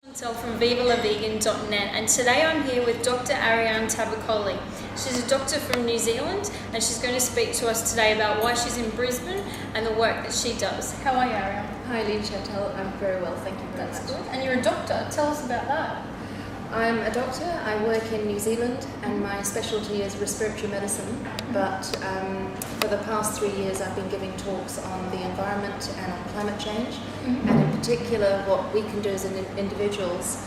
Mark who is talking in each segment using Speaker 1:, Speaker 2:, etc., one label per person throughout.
Speaker 1: Leigh-Chantelle from Viva and today I'm here with Dr Aryan Tavakkoli. She's a doctor from New Zealand and she's going to speak to us today about why she's in Brisbane and the work that she does. How are you, Aryan?
Speaker 2: Hi Leigh-Chantelle, I'm very well, thank you very
Speaker 1: That's
Speaker 2: much.
Speaker 1: good. And you're a doctor, tell us about that.
Speaker 2: I'm a doctor, I work in New Zealand and my specialty is respiratory medicine, but for the past 3 years I've been giving talks on the environment and on climate change, and in particular what we can do as individuals,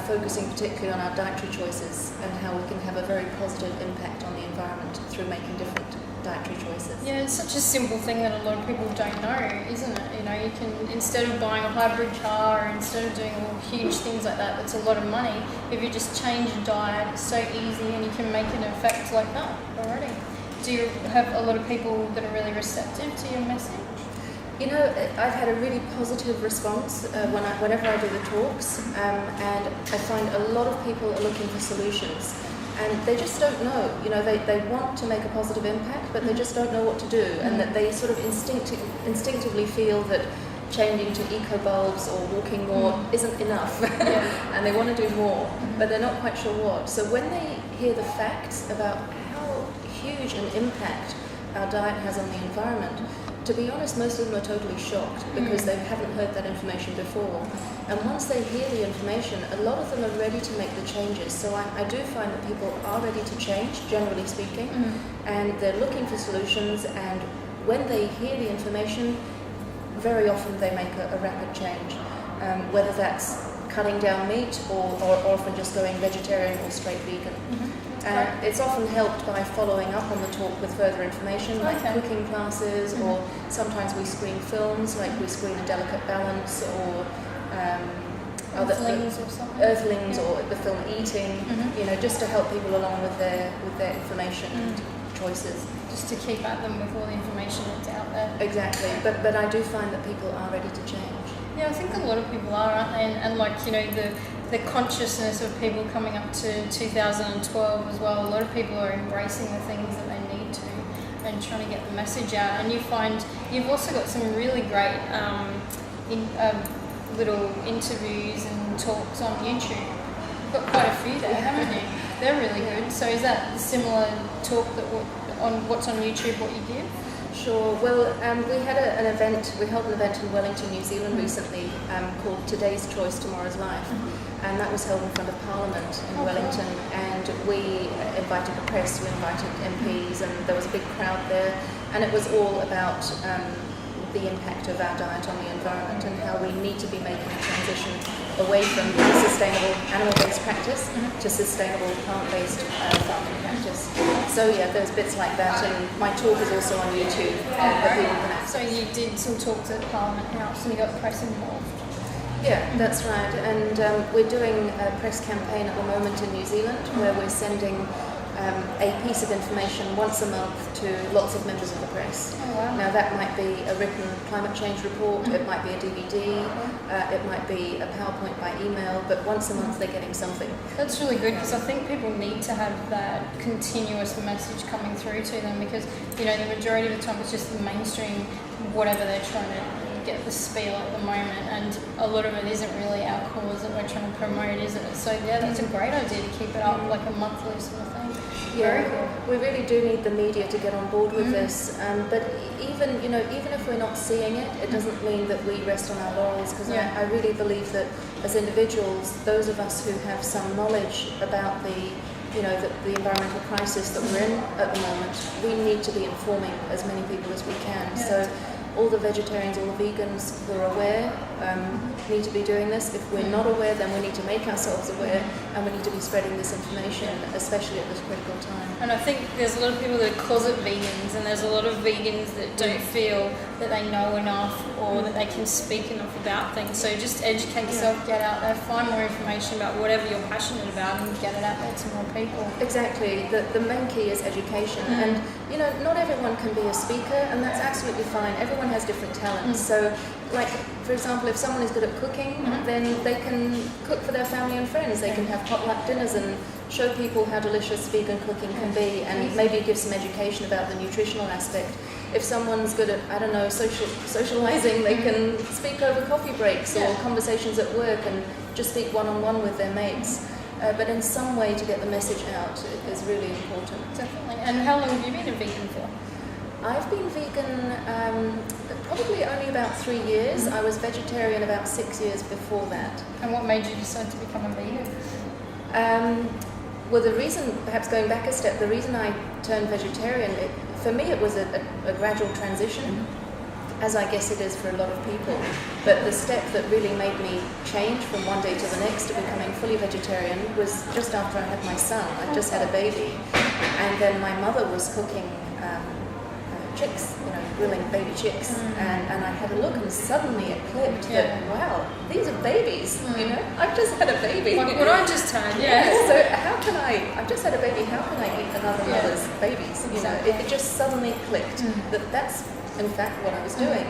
Speaker 2: focusing particularly on our dietary choices and how we can have a very positive impact on the environment through making different dietary choices.
Speaker 1: Yeah, it's such a simple thing that a lot of people don't know, isn't it? You know, you can, instead of buying a hybrid car or instead of doing all huge things like that, that's a lot of money. If you just change your diet, it's so easy and you can make an effect like that already. Do you have a lot of people that are really receptive to your message?
Speaker 2: You know, I've had a really positive response whenever I do the talks, and I find a lot of people are looking for solutions. And they just don't know, you know, they want to make a positive impact, but they just don't know what to do, and that they sort of instinctively feel that changing to eco bulbs or walking more isn't enough, and they want to do more, but they're not quite sure what. So when they hear the facts about how huge an impact our diet has on the environment, to be honest, most of them are totally shocked because they haven't heard that information before. And once they hear the information, a lot of them are ready to make the changes. So I do find that people are ready to change, generally speaking, and they're looking for solutions, and when they hear the information, very often they make a rapid change, whether that's cutting down meat or often just going vegetarian or straight vegan. It's often helped by following up on the talk with further information, like cooking classes, or sometimes we screen films, like we screen A Delicate Balance, or Earthlings, or the film Eating, you know, just to help people along with their information and choices.
Speaker 1: Just to keep at them with all the information that's out there.
Speaker 2: Exactly, but I do find that people are ready to change.
Speaker 1: Yeah, I think a lot of people are, aren't they? And like, you know, the consciousness of people coming up to 2012 as well, a lot of people are embracing the things that they need to and trying to get the message out. And you find you've also got some really great little interviews and talks on YouTube. You've got quite a few there, haven't you? They're really good. So is that a similar talk that on what's on YouTube, what you give?
Speaker 2: Sure. Well, we held an event in Wellington, New Zealand recently called Today's Choice, Tomorrow's Life, and that was held in front of Parliament in Wellington, and we invited the press, we invited MPs, and there was a big crowd there, and it was all about the impact of our diet on the environment and how we need to be making a transition away from sustainable animal-based practice to sustainable plant-based farming practice. So yeah, there's bits like that, and my talk is also on YouTube that people can access.
Speaker 1: So you did some talks at Parliament House and you got the press involved?
Speaker 2: Yeah, that's right, and we're doing a press campaign at the moment in New Zealand where we're sending a piece of information once a month to lots of members of the press.
Speaker 1: Oh, wow.
Speaker 2: Now that might be a written climate change report, it might be a DVD, it might be a PowerPoint by email, but once a month they're getting something.
Speaker 1: That's really good, because I think people need to have that continuous message coming through to them, because, you know, the majority of the time it's just the mainstream, whatever they're trying to get the spiel at the moment, and a lot of it isn't really our cause that we're trying to promote, isn't it? So yeah, that's a great idea to keep it up like a monthly sort of thing.
Speaker 2: Yeah, we really do need the media to get on board with this, but even if we're not seeing it, it doesn't mean that we rest on our laurels, because I really believe that as individuals, those of us who have some knowledge about the environmental crisis that we're in at the moment, we need to be informing as many people as we can.
Speaker 1: Yeah.
Speaker 2: So all the vegetarians, all the vegans who are aware need to be doing this. If we're not aware, then we need to make ourselves aware, and we need to be spreading this information, especially at this critical time.
Speaker 1: And I think there's a lot of people that are closet vegans, and there's a lot of vegans that don't feel that they know enough or that they can speak enough about things. So just educate yourself, get out there, find more information about whatever you're passionate about, and get it out there to more people.
Speaker 2: Exactly. The main key is education, and you know, not everyone can be a speaker, and that's absolutely fine. Everyone has different talents. So, like, for example, if someone is good at cooking, then they can cook for their family and friends. They can have potluck dinners and show people how delicious vegan cooking can be, and maybe give some education about the nutritional aspect. if someone's good at, I don't know, socializing, they can speak over coffee breaks or conversations at work and just speak one-on-one with their mates. But in some way to get the message out is really important.
Speaker 1: Definitely. And how long have you been a vegan for?
Speaker 2: I've been vegan probably only about 3 years. I was vegetarian about 6 years before that.
Speaker 1: And what made you decide to become a vegan?
Speaker 2: Well, the reason, perhaps going back a step, the reason I turned vegetarian, for me it was a gradual transition, as I guess it is for a lot of people. But the step that really made me change from one day to the next to becoming fully vegetarian was just after I had my son. I just had a baby, and then my mother was cooking chicks, grilling baby chicks, and I had a look, and suddenly it clicked that, wow, these are babies, I've just had a baby.
Speaker 1: Like what I just had,
Speaker 2: So how can I've just had a baby, how can I eat another mother's babies?
Speaker 1: Exactly.
Speaker 2: It just suddenly clicked that that's in fact what I was doing.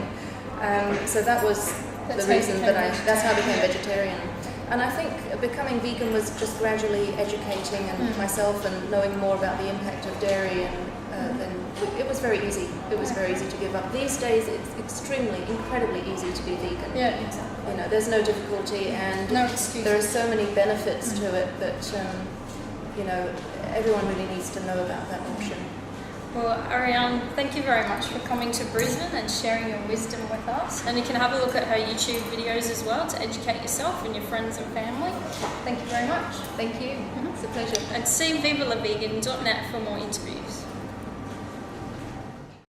Speaker 2: So that was the reason that's how I became vegetarian. And I think becoming vegan was just gradually educating myself and knowing more about the impact of dairy, and then it was very easy. It was very easy to give up. These days it's incredibly easy to be vegan.
Speaker 1: Yeah, exactly.
Speaker 2: There's no difficulty, and
Speaker 1: no excuses.
Speaker 2: there are so many benefits to it that everyone really needs to know about that option.
Speaker 1: Well, Aryan, thank you very much for coming to Brisbane and sharing your wisdom with us. And you can have a look at her YouTube videos as well to educate yourself and your friends and family. Thank you very much.
Speaker 2: Thank you. It's a pleasure.
Speaker 1: And see vivaLaVegan.net for more interviews.